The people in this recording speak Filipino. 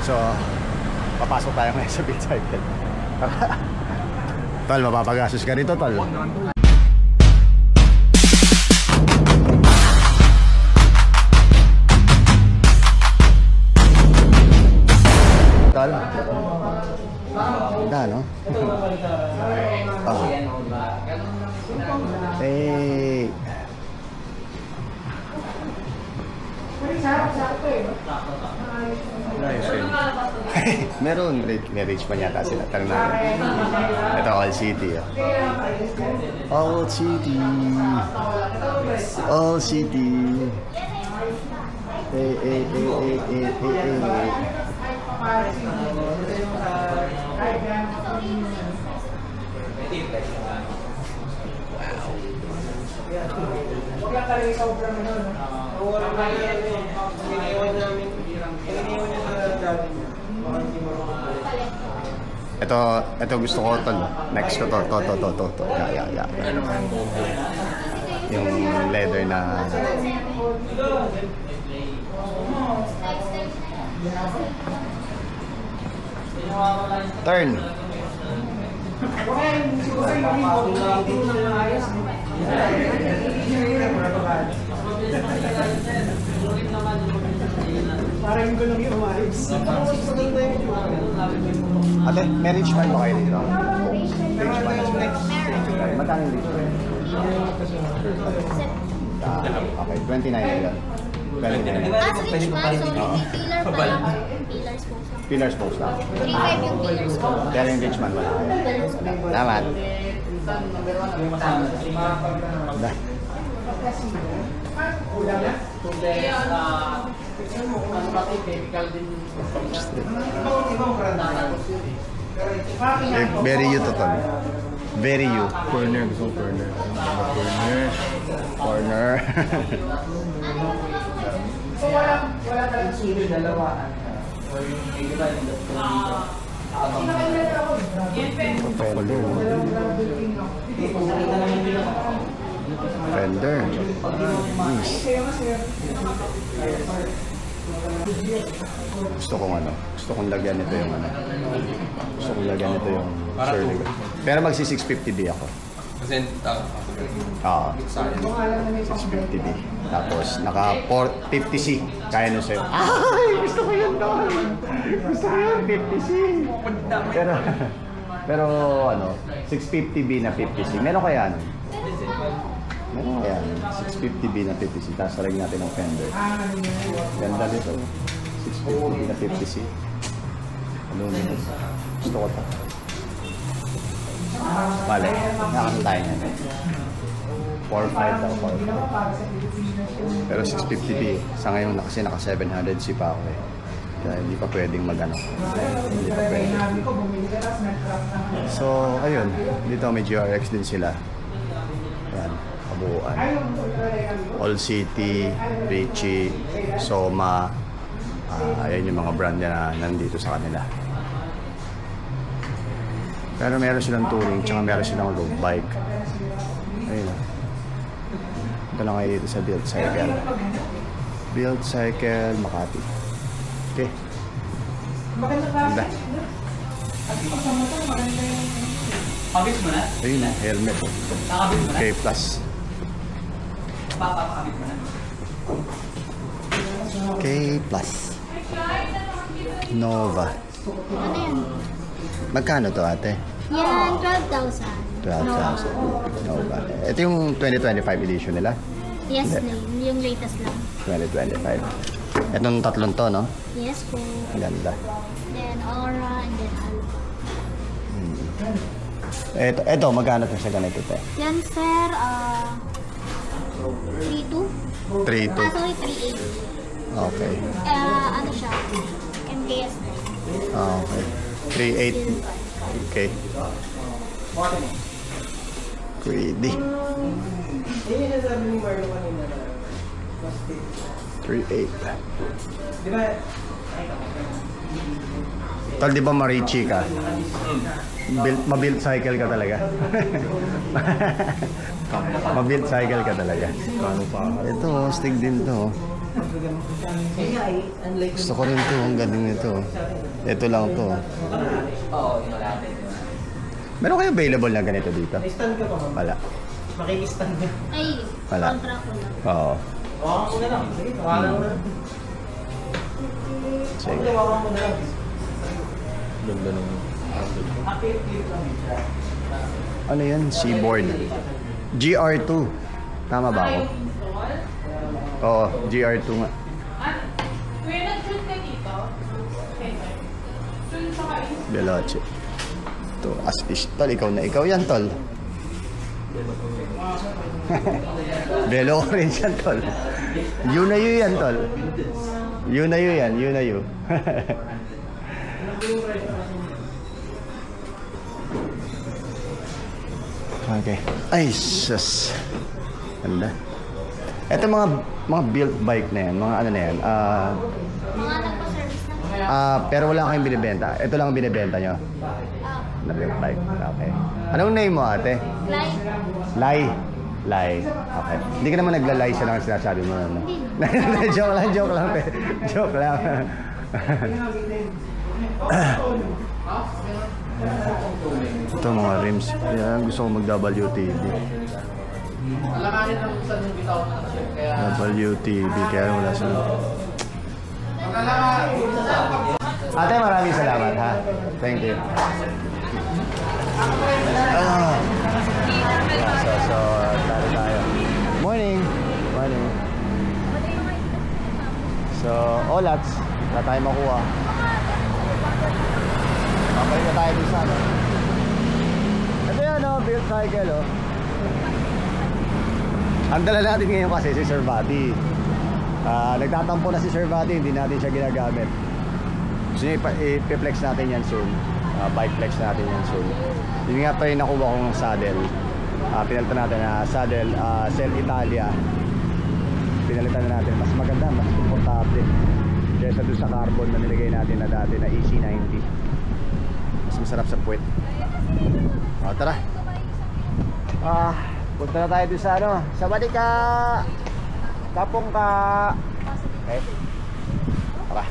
So, papasok tayo ngayon sa Build Cycle. Tol, mapapagastos ka rito, tol. Tol. Ganda, no? Oh. Hey. Meron, may reach pa yata sila. Tara natin. Ito, All City. All City. All City. Eh, eh, eh, eh, eh, eh, eh. Ito gusto ko tol. Next ko to. Ya. Yung leather na turn. Parang ko lang yung umayos. Ate, may rich man ba kayo dito? Rich man na siya. Magkano yung rich man? Okay, 29 na yan. 29. As rich man, so pillar pa lang. Pillars po. Pillars post lang. 3.5 yung pillars po. Pero yung rich man wala. Salamat. Very you to tol. Very you. Corner, gusto ko corner. Corner. So wala ka lang sulit dalawaan. Fender. Nice. Gusto kong lagyan nito yung Shirley. Pero magsi 650B ako. Kasi Oo. 650B. Tapos naka 50C. Kaya nun sa'yo. Ay! Gusto ko yun doon! Gusto ko yun 50C. Pero 650B na 50C. Meron kaya nun? Meron kaya nun? 650B na 50C. Tapos rin natin ng Fender. Ganda nito. 650B na 50C. Gusto ko ito. Vale, nakakita tayo niyan. 4.5 daw, 4.5. Pero 650B. Sa ngayon kasi naka 700C pa ako eh. Kaya hindi pa pwedeng mag-ano. Hindi pa pwede. So, ayun. Dito may GRX din sila. Ayan, kabuuan. All City, Richie, Soma. Ayan yung mga brand na nandito sa kanila. Pero meron silang touring, tsaka meron silang road bike. Ayun na. Ito lang kayo dito sa Build Cycle. Build Cycle, Makati. Okay. Ganda. Kabit mo na? Ayun na, helmet. Nakabit mo na? K Plus. Papakabit mo na? K Plus. Nova. Ano yan? Magkano to ate? Yan, 12,000. 12,000. Nova. Ito yung 2025 edition nila? Yes, Hindi. yung latest lang. 2025. Itong tatlong to, no? Yes po. Ganda. Then Aura and then Alpha. Ito, magkano to sa ganito, te? Yan sir, 3.2? 3.2. Sorry, 3.8. Okay. Ano siya? MKS. Okay. 3.8. Okay. Greedy. 3.8. Di ba? Tol, di ba Marichi ka? Ma-build cycle ka talaga. Ma-build cycle ka talaga. Kano pa? Ito, stig din to. Gusto ko rin to, ang galing nito. Ito lang to. Oo, yun wala. Meron kayo available na ganito dito? Stand ka pa, ma'am. Wala. Makikistand ka. Ay, Wala. kontra ko lang. Oo. Hawakan mo na lang. Sige, hawakan mo na lang. Sige. Hawakan mo na lang. Ganda nung... Clip lang siya. Ano yan? Seaboard. GR2. Tama ba ako? Oo, GR2 nga. Kuya, nag-shoot ka dito? Shoot sa kain? Veloce. Ito, Aspish. Tol, ikaw na. Ikaw yan, Tol. Belo ko rin yan, Tol. You na you yan, Tol. You na you yan. You na you. Okay. Ay, sus. Ganda. Ito mga built bike na yan. Mga ano na yan. Mga nagpa-service na. Pero wala kayong binibenta. Ito lang ang binibenta nyo. Na built bike. Okay. Anong name mo, ate? Like, Lai. Lai. Okay. Hindi ka naman naglalay siya lang ang sinasabi mo. No? Joke lang, joke lang. Joke lang. Ito mga rims. Yan, gusto ko mag-WTV. Alamanin lang kung saan yung bitaw na chef. Kaya... WTV. Kaya wala sila. Ate, maraming salamat ha. Thank you. So, tayo. Morning. Morning. So, olats. Wala tayo makuha. Babalik na tayo dun sa ano. Ito yan, no? Built cycle, oh. Ang dala natin ngayon kasi si Sir Vati. Nagtatampo na si Sir Vati, hindi natin siya ginagamit. Gusto niya i-flex natin yan soon. Bike flex natin yan soon. Yun nga pa rin nakuha kong saddle. Pinalitan natin na saddle, Cell Italia. Pinalitan na natin. Mas maganda, mas komportable. Kesa doon sa carbon na nilagay natin na dati na EC90. Mas masarap sa puwet. Tara. Punta na tayo doon sa ano. Sawadee ka! Kapong ka! Okay. Tara.